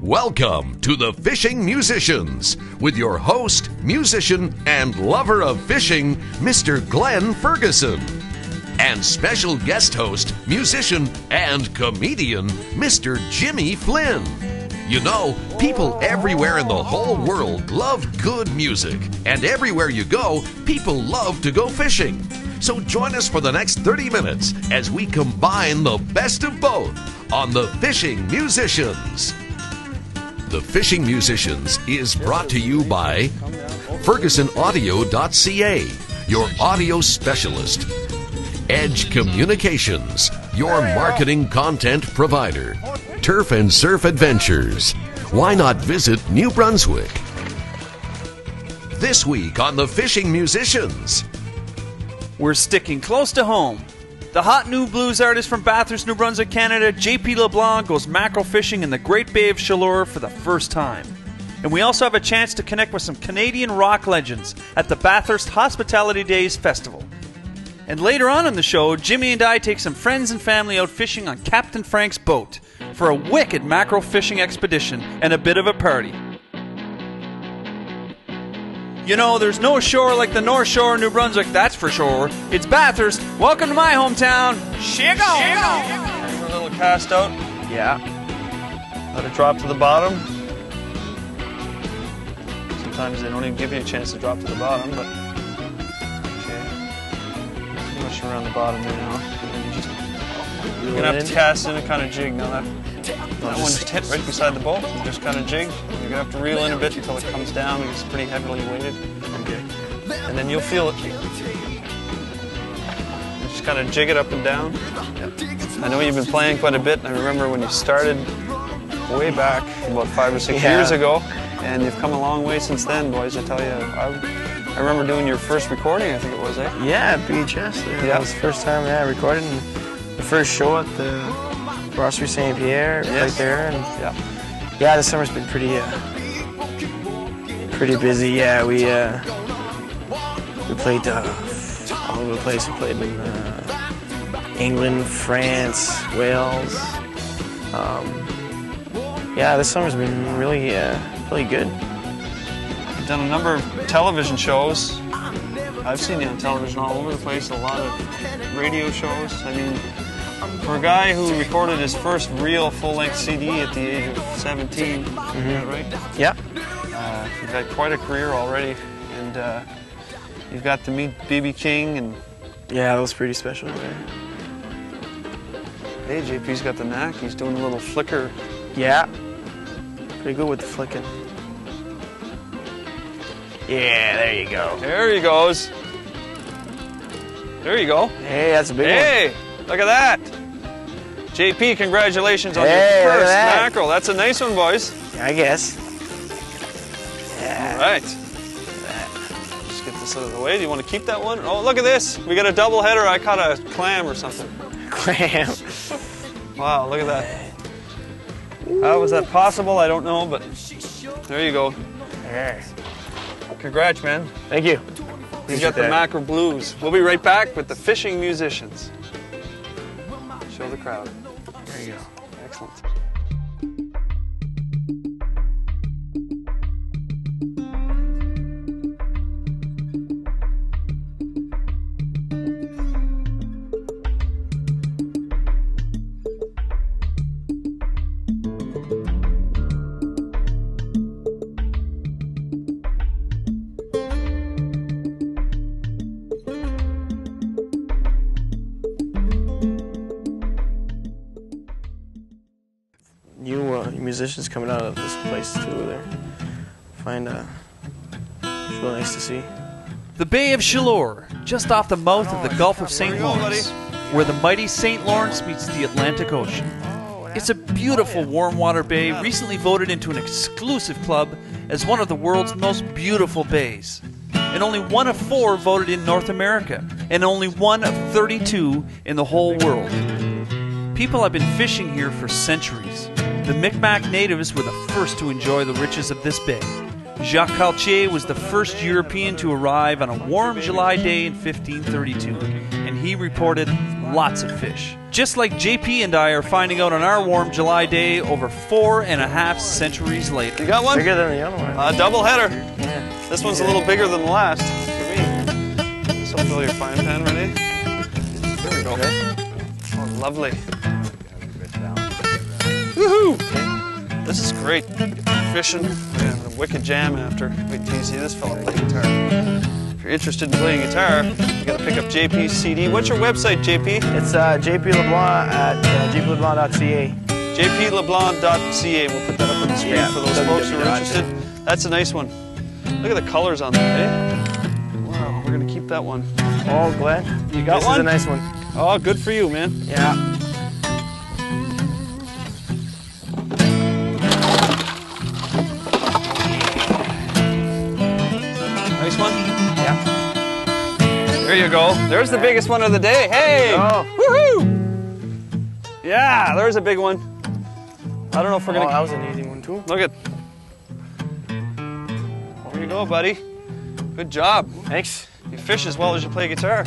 Welcome to the Fishing Musicians with your host, musician, and lover of fishing, Mr. Glen Ferguson. And special guest host, musician, and comedian, Mr. Jimmy Flynn. You know, people everywhere in the whole world love good music. And everywhere you go, people love to go fishing. So join us for the next 30 minutes as we combine the best of both on the Fishing Musicians. The Fishing Musicians is brought to you by FergusonAudio.ca, your audio specialist. Edge Communications, your marketing content provider. Turf and Surf Adventures. Why not visit New Brunswick? This week on the Fishing Musicians. We're sticking close to home. The hot new blues artist from Bathurst, New Brunswick, Canada, J.P. LeBlanc, goes mackerel fishing in the Great Bay of Chaleur for the first time. And we also have a chance to connect with some Canadian rock legends at the Bathurst Hospitality Days Festival. And later on in the show, Jimmy and I take some friends and family out fishing on Captain Frank's boat for a wicked mackerel fishing expedition and a bit of a party. You know, there's no shore like the North Shore of New Brunswick, that's for sure. It's Bathurst. Welcome to my hometown, Chicago. A little cast out. Yeah. Let it drop to the bottom. Sometimes they don't even give you a chance to drop to the bottom, but okay. Push around the bottom there now. You're gonna have to cast in and kind of jig. Now that one just hit right beside the boat. You just kind of jig. You're gonna have to reel in a bit until it comes down because it's pretty heavily weighted. Okay. And then you'll feel it. You just kind of jig it up and down. Yep. I know you've been playing quite a bit. I remember when you started way back about 5 or 6 years ago, and you've come a long way since then, boys. I tell you, I remember doing your first recording. I think it was, eh? Yeah, BHS. That was the first time I recorded. And the first show at the Brunswick St. Pierre, right there. And yeah, the summer's been pretty busy. Yeah, we played all over the place. We played in England, France, Wales. Yeah, this summer's been really good. You've done a number of television shows. I've seen you on television all over the place, a lot of radio shows. I mean, for a guy who recorded his first real full-length CD at the age of 17, is that right? Yeah. You've had quite a career already, and you've got to meet B.B. King, and yeah, that was pretty special. Hey, JP's got the knack. He's doing a little flicker. Yeah, pretty good with the flicking. Yeah, there you go. There he goes. There you go. Hey, that's a big one. Hey, look at that. JP, congratulations on your first mackerel. That's a nice one, boys. I guess. Yeah. All right. Just get this out of the way. Do you want to keep that one? Oh, look at this. We got a double header. I caught a clam or something. Clam. Wow, look at that. How was that possible? I don't know, but there you go. Yeah. Congrats, man. Thank you. He's got the mackerel blues. We'll be right back with the Fishing Musicians. Show the crowd. There you go. Excellent. Musicians coming out of this place too. There, it's really nice to see. The Bay of Chaleur, just off the mouth of the Gulf of St. Lawrence, where the mighty St. Lawrence meets the Atlantic Ocean. It's a beautiful warm water bay, recently voted into an exclusive club as one of the world's most beautiful bays. And only one of 4 voted in North America, and only one of 32 in the whole world. People have been fishing here for centuries. The Micmac natives were the first to enjoy the riches of this bay. Jacques Cartier was the first European to arrive on a warm July day in 1532, and he reported lots of fish. Just like JP and I are finding out on our warm July day over 4.5 centuries later. You got one? Bigger than the other one. Double header. Yeah. This one's a little bigger than the last for me. So fill your frying pan ready. There we go. Oh, lovely. Woohoo! This is great. Fishing and a wicked jam after. Wait till you see this fella play guitar. If you're interested in playing guitar, you gotta pick up JP's CD. What's your website, JP? It's JP LeBlanc at jpleblanc.ca. jpleblanc.ca. We'll put that up on the screen for those folks who are interested. That's a nice one. Look at the colors on that, eh? Wow, we're gonna keep that one. Oh, Glenn. You got this one? This is a nice one. Oh, good for you, man. Yeah. Nice one? Yeah. There you go. There's the biggest one of the day. Hey! Woohoo! Yeah, there's a big one. I don't know if we're gonna. Oh, that was an easy one too. Look at. There you go, buddy. Good job. Thanks. You fish as well as you play guitar.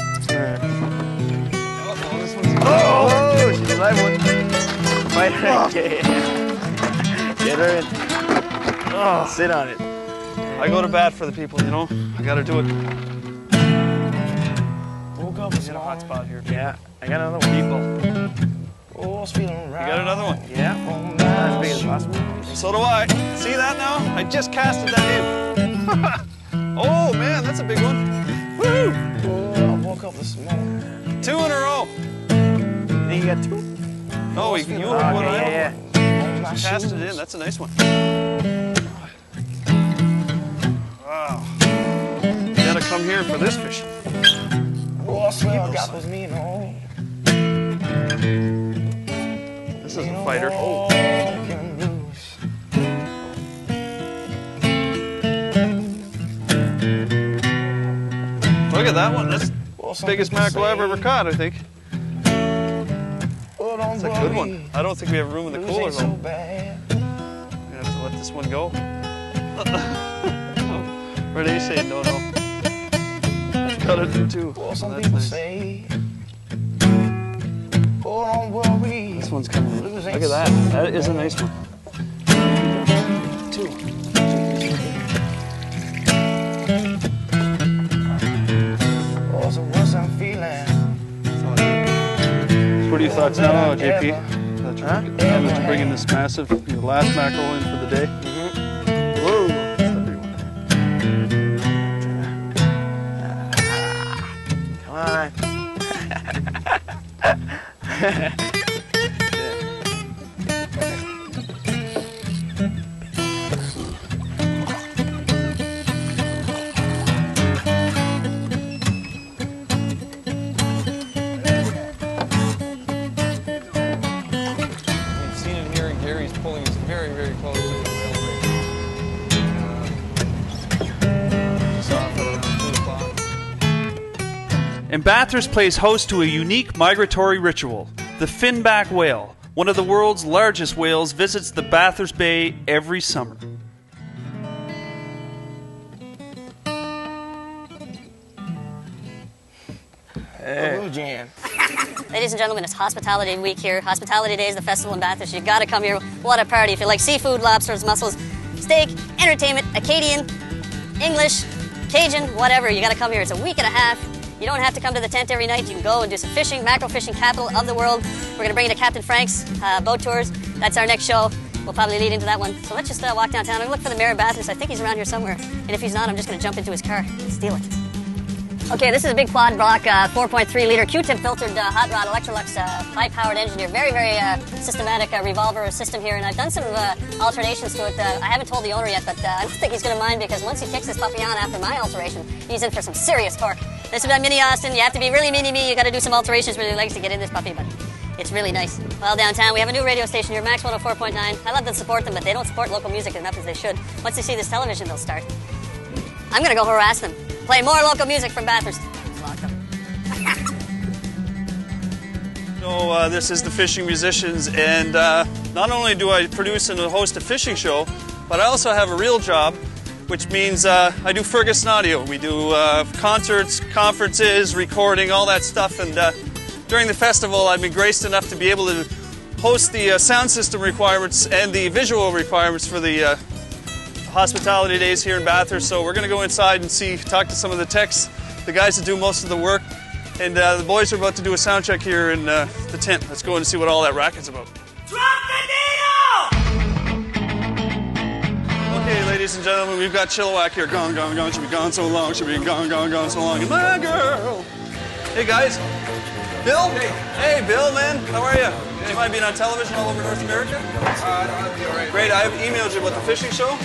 Oh, she's a live one. Fight her. Get her in. Oh, sit on it. I go to bat for the people, you know. I gotta do it. Woke up. Get a hot spot here. Yeah, I got another one. People. Oh, it's feeling right. You got another one? Yeah. Not as big as last one. So do I. See that now? I just casted that in. Oh man, that's a big one. Woohoo! Oh, I woke up this morning. 2 in a row. Think you got two? No, you have one. Okay, yeah. Cast it in. That's a nice one. Wow. You gotta come here for this fish. Oh, I swear I got those mean. Oh. This is a fighter. Oh. Look at that one. That's the biggest mackerel I've ever caught, I think. That's a good one. I don't think we have room in the cooler, though. We have to let this one go. Or they say no, no. Cut it in two. Oh, Some that's people nice. say, oh, don't worry. This one's coming in. Look at that. That is a nice one. Two. Oh, so what's I'm feeling? What are your thoughts now, JP? That you're bringing this massive, your last mackerel in for the day? Whoa. That's the big one. Come on. You've seen him here, and Gary's pulling us very, very close to the whale just off at around 2 o'clock. And Bathurst plays host to a unique migratory ritual. The finback whale, one of the world's largest whales, visits the Bathurst Bay every summer. Blue Jam. Ladies and gentlemen, it's Hospitality Week here. Hospitality Day is the festival in Bathurst. You gotta come here. What a party. If you like seafood, lobsters, mussels, steak, entertainment, Acadian, English, Cajun, whatever, you gotta come here. It's a week and a half. You don't have to come to the tent every night. You can go and do some fishing. Mackerel fishing capital of the world. We're gonna bring you to Captain Frank's boat tours. That's our next show. We'll probably lead into that one. So let's just walk downtown and look for the mayor of Bathurst. I think he's around here somewhere. And if he's not, I'm just gonna jump into his car and steal it. Okay, this is a big quad block, 4.3 liter Q-tip filtered hot rod Electrolux high-powered engine here. Very, very systematic revolver system here, and I've done some alterations to it. I haven't told the owner yet, but I don't think he's going to mind because once he kicks this puppy on after my alteration, he's in for some serious torque. This is Mini Austin. You have to be really mini-me. You got to do some alterations with your legs to get in this puppy, but it's really nice. Well, downtown, we have a new radio station here, Max 104.9. I love to support them, but they don't support local music enough as they should. Once they see this television, they'll start. I'm going to go harass them. Play more local music from Bathurst. Lock them. So this is the Fishing Musicians, and not only do I produce and host a fishing show, but I also have a real job, which means I do Ferguson audio. We do concerts, conferences, recording, all that stuff, and during the festival, I've been graced enough to be able to host the sound system requirements and the visual requirements for the hospitality days here in Bathurst. So we're going to go inside and talk to some of the techs, the guys that do most of the work. And the boys are about to do a sound check here in the tent. Let's go in and see what all that racket's about. Drop the needle! Okay, ladies and gentlemen, we've got Chilliwack here. Gone, gone, gone. She'll be gone so long. She'll be gone, gone, gone so long. And my girl. Hey, guys. Bill? Hey, Bill, man. How are you? Do you mind being on television all over North America? I'll be all right. Great. I've emailed you about the fishing show.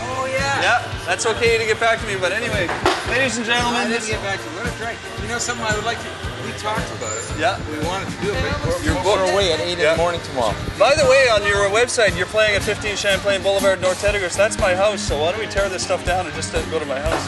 Oh, yeah. Yeah, that's okay to get back to me. But anyway, ladies and gentlemen. I didn't get back to you. Let it drink. You know something I would like to... We talked about it. Yeah. We wanted to do it, but You're we're away at 8 in the morning tomorrow. By the way, on your website, you're playing at 15 Champlain Boulevard, North Edinburgh. That's my house, so why don't we tear this stuff down and just go to my house?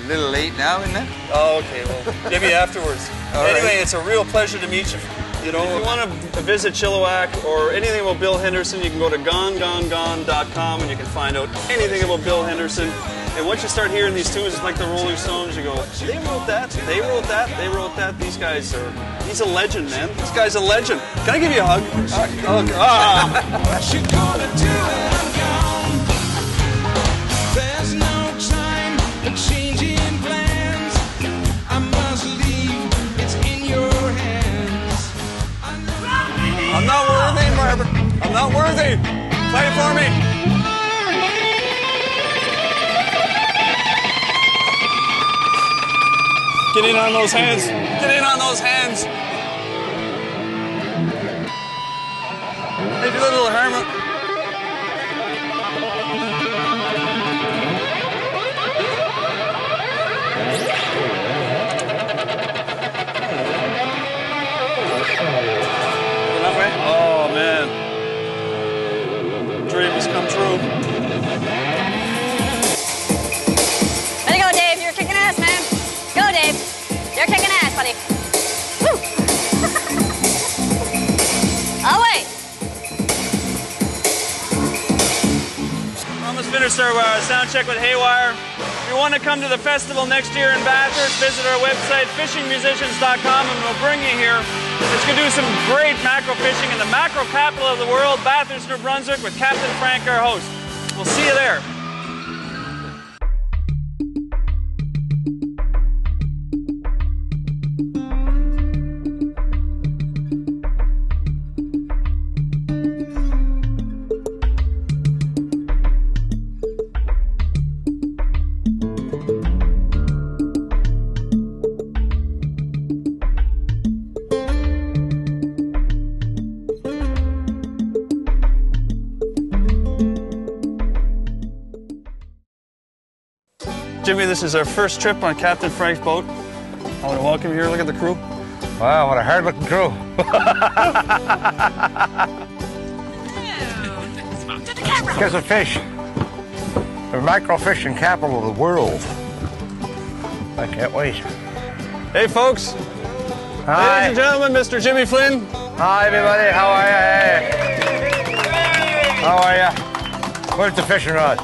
A little late now, isn't it? Oh, okay. Well, maybe afterwards. Anyway, it's a real pleasure to meet you. You know, if you want to visit Chilliwack or anything about Bill Henderson, you can go to gonegone.com and you can find out anything about Bill Henderson. And once you start hearing these tunes, it's like the Rolling Stones. You go, they wrote that, they wrote that, they wrote that. These guys are, he's a legend, man. This guy's a legend. Can I give you a hug? Hug. What you gonna do when I'm gone? There's no time for changing plans. I must leave, it's in your hands. I'm not worthy, Marvin. I'm not worthy. Play it for me. Get in on those hands. Get in on those hands. Hey, you little hermit. Oh, man. Dream has come true. Way to go, Dave. You're kicking ass, man. Go, Dave. You're kicking ass, buddy. Woo! Away. Almost finished our sound check with Haywire. If you want to come to the festival next year in Bathurst, visit our website, fishingmusicians.com, and we'll bring you here. Let's go do some great mackerel fishing in the mackerel capital of the world, Bathurst, New Brunswick, with Captain Frank, our host. We'll see you there. Jimmy, this is our first trip on Captain Frank's boat. I want to welcome you here. Look at the crew. Wow, what a hard-looking crew. Get some fish. The mackerel fishing capital of the world. I can't wait. Hey, folks. Hi. Ladies and gentlemen, Mr. Jimmy Flynn. Hi, everybody. How are you? Hey. How are you? Where's the fishing rod?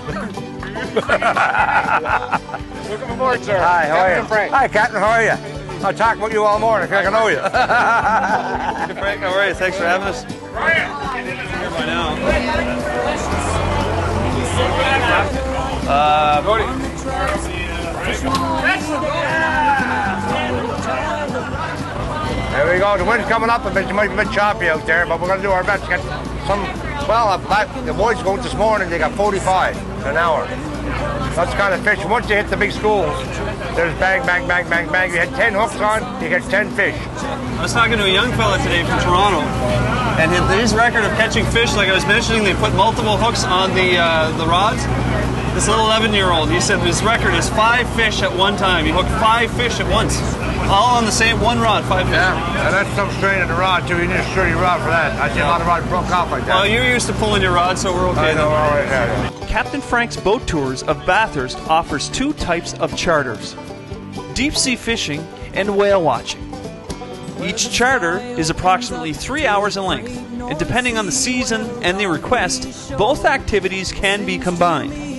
Welcome aboard, sir. Hi, how are you? Captain Frank. Hi, Captain. How are you? I'll talk about you all morning. I think I know you. Hey, Frank, how are you? Thanks for having us. Here by now. There we go. The wind's coming up a bit. It might be a bit choppy out there, but we're going to do our best to get some. Well, the boys go this morning. They got 45 an hour. That's the kind of fish. Once you hit the big schools, there's bang, bang, bang, bang, bang. You hit 10 hooks on, you get 10 fish. I was talking to a young fella today from Toronto, and his record of catching fish, like I was mentioning, they put multiple hooks on the rods. This little 11-year-old, he said his record is 5 fish at one time. He hooked 5 fish at once, all on the same one rod, 5 fish. Yeah, and that's some strain of the rod too. You need a sturdy rod for that. I see a lot of rods broke off like that. Well, you're used to pulling your rod, so we're okay. I know, all right, yeah. Captain Frank's Boat Tours of Bathurst offers 2 types of charters: deep sea fishing and whale watching. Each charter is approximately 3 hours in length, and depending on the season and the request, both activities can be combined.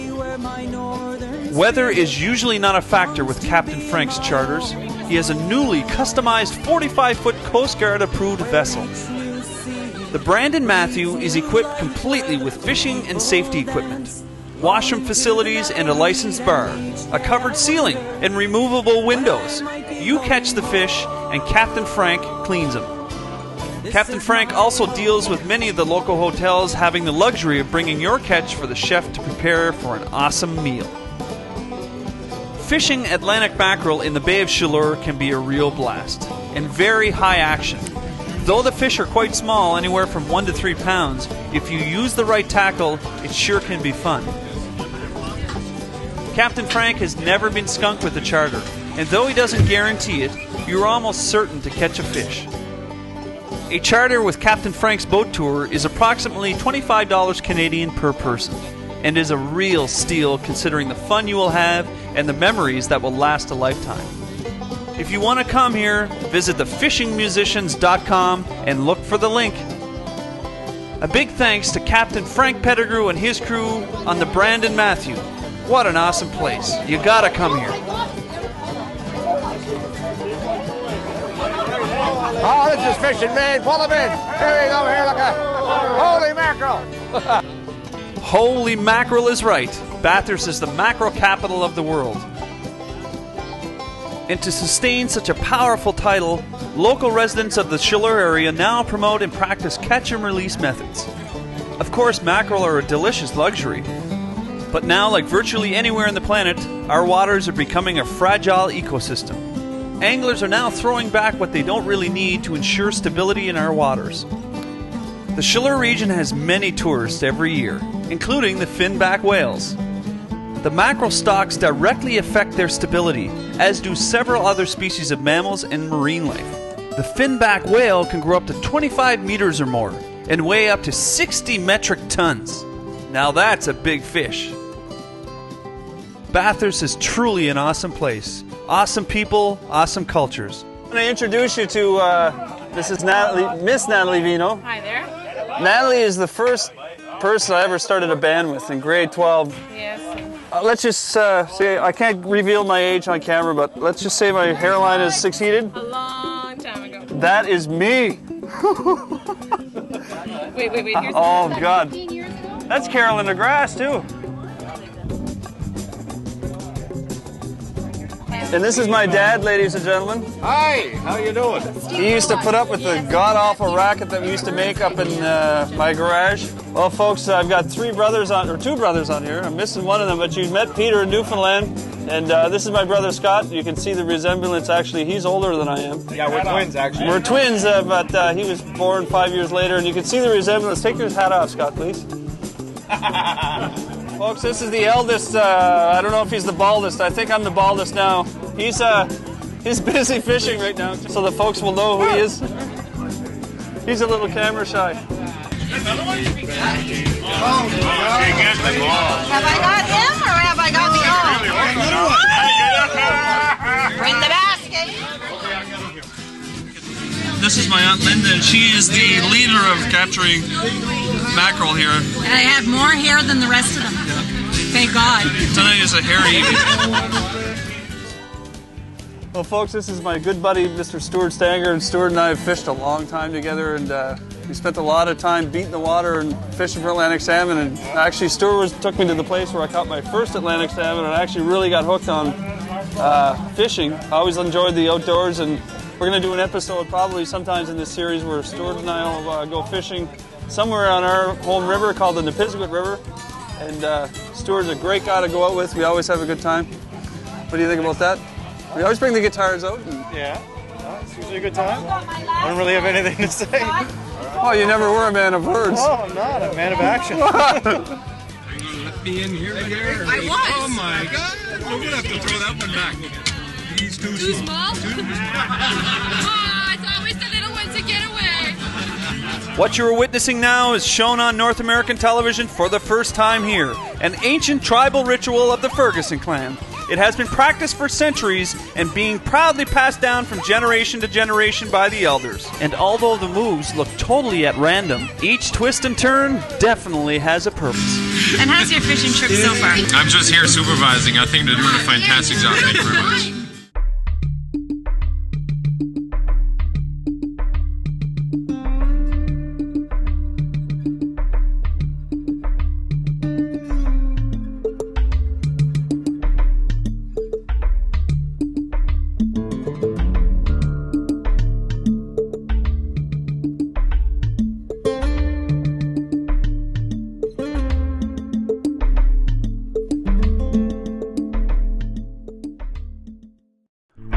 Weather is usually not a factor with Captain Frank's charters. he has a newly customized 45-foot Coast Guard approved vessel. The Brandon Matthew is equipped completely with fishing and safety equipment, washroom facilities and a licensed bar, a covered ceiling and removable windows. You catch the fish and Captain Frank cleans them. Captain Frank also deals with many of the local hotels, having the luxury of bringing your catch for the chef to prepare for an awesome meal. Fishing Atlantic mackerel in the Bay of Chaleur can be a real blast and very high action. Though the fish are quite small, anywhere from 1 to 3 pounds, if you use the right tackle, it sure can be fun. Captain Frank has never been skunked with a charter, and though he doesn't guarantee it, you're almost certain to catch a fish. A charter with Captain Frank's boat tour is approximately $25 Canadian per person, and is a real steal considering the fun you will have and the memories that will last a lifetime. If you want to come here, visit thefishingmusicians.com and look for the link. A big thanks to Captain Frank Pettigrew and his crew on the Brandon Matthew. What an awesome place. You gotta come here. Oh, this is fishing, man. Pull them in. Here you go, here, look at holy mackerel. Holy mackerel is right. Bathurst is the mackerel capital of the world. And to sustain such a powerful title, local residents of the Chaleur area now promote and practice catch and release methods. Of course, mackerel are a delicious luxury. But now, like virtually anywhere on the planet, our waters are becoming a fragile ecosystem. Anglers are now throwing back what they don't really need to ensure stability in our waters. The Chaleur region has many tourists every year, including the finback whales. The mackerel stocks directly affect their stability, as do several other species of mammals and marine life. The finback whale can grow up to 25 meters or more and weigh up to 60 metric tons. Now that's a big fish. Bathurst is truly an awesome place. Awesome people, awesome cultures. I'm going to introduce you to, this is Natalie, Miss Natalie Vino. Hi there. Natalie is the first person I ever started a band with in grade 12. Yes. Let's just say, I can't reveal my age on camera, but let's just say my hairline is succeeded. A long time ago. That is me. Wait. Here's Oh, the God. 15 years ago? That's Carol in the grass, too. And this is my dad, ladies and gentlemen. Hi, how you doing? He used to put up with the god-awful racket that we used to make up in my garage. Well, folks, I've got two brothers on here. I'm missing one of them, but you met Peter in Newfoundland. And this is my brother Scott. You can see the resemblance. Actually, he's older than I am. Yeah, we're twins, actually. We're twins, but he was born 5 years later. And you can see the resemblance. Take your hat off, Scott, please. Folks, this is the eldest. I don't know if he's the baldest. I think I'm the baldest now. He's busy fishing right now, so the folks will know who he is. He's a little camera shy. Have I got him or have I got the all? Bring the basket. This is my Aunt Linda, and she is the leader of capturing mackerel here. And I have more hair than the rest of them. Thank God. Tonight is a hairy evening. Well, folks, this is my good buddy, Mr. Stuart Stanger, and Stuart and I have fished a long time together, and we spent a lot of time beating the water and fishing for Atlantic salmon. And actually, Stuart took me to the place where I caught my first Atlantic salmon, and I actually really got hooked on fishing. I always enjoyed the outdoors, and we're going to do an episode probably sometimes in this series where Stuart and I will go fishing somewhere on our home river called the Nipisiguit River. And Stuart's a great guy to go out with. We always have a good time. What do you think about that? We always bring the guitars out. Yeah, it's usually a good time. I don't really have anything to say. Oh, you never were a man of words. Oh, I'm not a man of action. Let me in here. I was. Oh my God! We're gonna have to throw that one back. He's too small. Oh, it's always the little ones that get away. What you are witnessing now is shown on North American television for the first time here, an ancient tribal ritual of the Ferguson clan. It has been practiced for centuries and being proudly passed down from generation to generation by the elders. And although the moves look totally at random, each twist and turn definitely has a purpose. And how's your fishing trip so far? I'm just here supervising. I think they're doing a fantastic job. Thank you very much.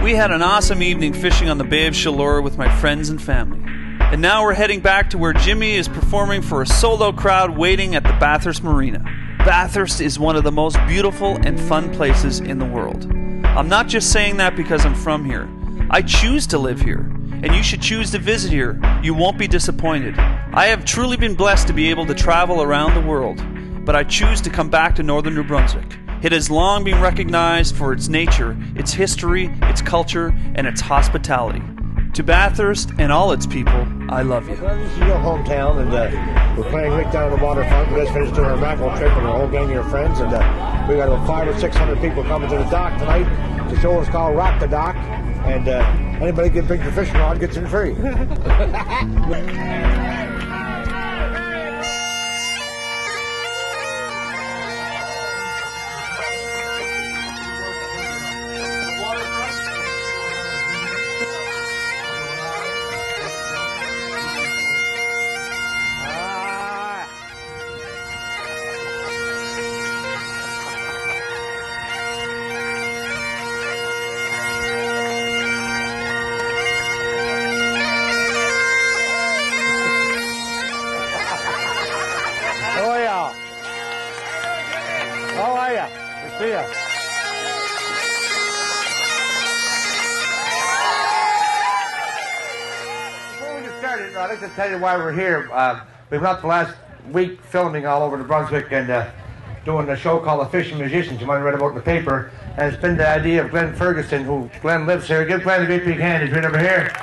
We had an awesome evening fishing on the Bay of Chaleur with my friends and family. And now we're heading back to where Jimmy is performing for a solo crowd waiting at the Bathurst Marina. Bathurst is one of the most beautiful and fun places in the world. I'm not just saying that because I'm from here. I choose to live here, and you should choose to visit here. You won't be disappointed. I have truly been blessed to be able to travel around the world, but I choose to come back to northern New Brunswick. It has long been recognized for its nature, its history, its culture, and its hospitality. To Bathurst and all its people, I love you. This is your hometown, and we're playing right down on the waterfront. We just finished doing our Mackerel trip with our whole gang of friends, and we got about 500 or 600 people coming to the dock tonight. The show is called Rock the Dock, and anybody can bring the fishing rod gets in free. See ya. Before we get started, I'd like to tell you why we're here. We've been up the last week filming all over the Brunswick and doing a show called The Fishing Musicians. You might have read about it in the paper. And it's been the idea of Glen Ferguson, who Glen lives here. Give Glen a great big hand. He's been over here.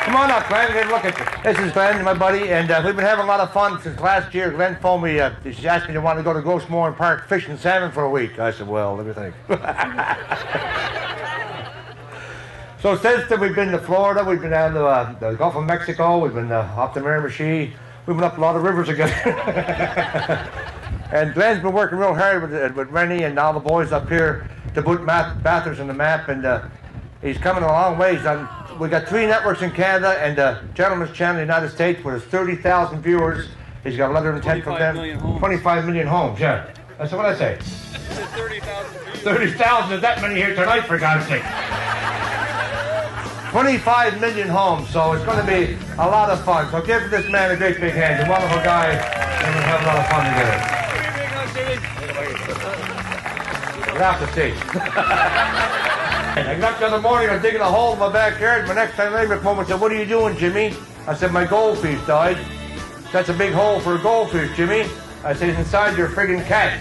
Come on up, Glen. Get a look at you. This is Glen, my buddy, and we've been having a lot of fun since last year. Glen phoned me. She asked me to want to go to Grossmoor Park fishing salmon for a week. I said, well, let me think. So since then, we've been to Florida. We've been down to the Gulf of Mexico. We've been up to Miramichi. We've been up a lot of rivers again. And Glen's been working real hard with Rennie and all the boys up here to put Bathurst on the map, and he's coming a long ways. We got 3 networks in Canada and Gentleman's Channel in the United States with his 30,000 viewers. He's got a letter of intent from them. 25 million homes, yeah. That's what I say. 30,000 views. 30,000 is that many here tonight, for God's sake. 25 million homes, so it's going to be a lot of fun. So give this man a great big hand. He's a wonderful guy, and we'll have a lot of fun together. We'll have to see. I got up the other morning, I was digging a hole in my backyard. My next time neighbor came and said, what are you doing, Jimmy? I said, my goldfish died. That's a big hole for a goldfish, Jimmy. I said, it's inside your friggin' cat.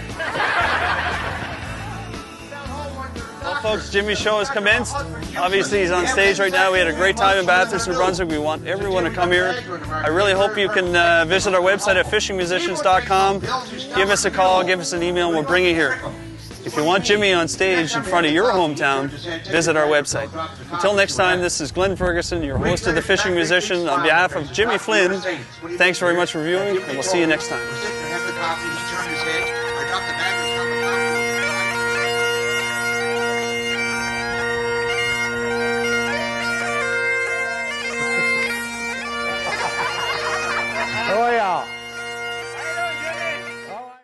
Well, folks, Jimmy's show has commenced. Obviously, he's on stage right now. We had a great time in Bathurst, New Brunswick. We want everyone to come here. I really hope you can visit our website at fishingmusicians.com. Give us a call, give us an email, and we'll bring you here. If you want Jimmy on stage in front of your hometown, visit our website. Until next time, this is Glen Ferguson, your host of The Fishing Musician. On behalf of Jimmy Flynn, thanks very much for viewing, and we'll see you next time.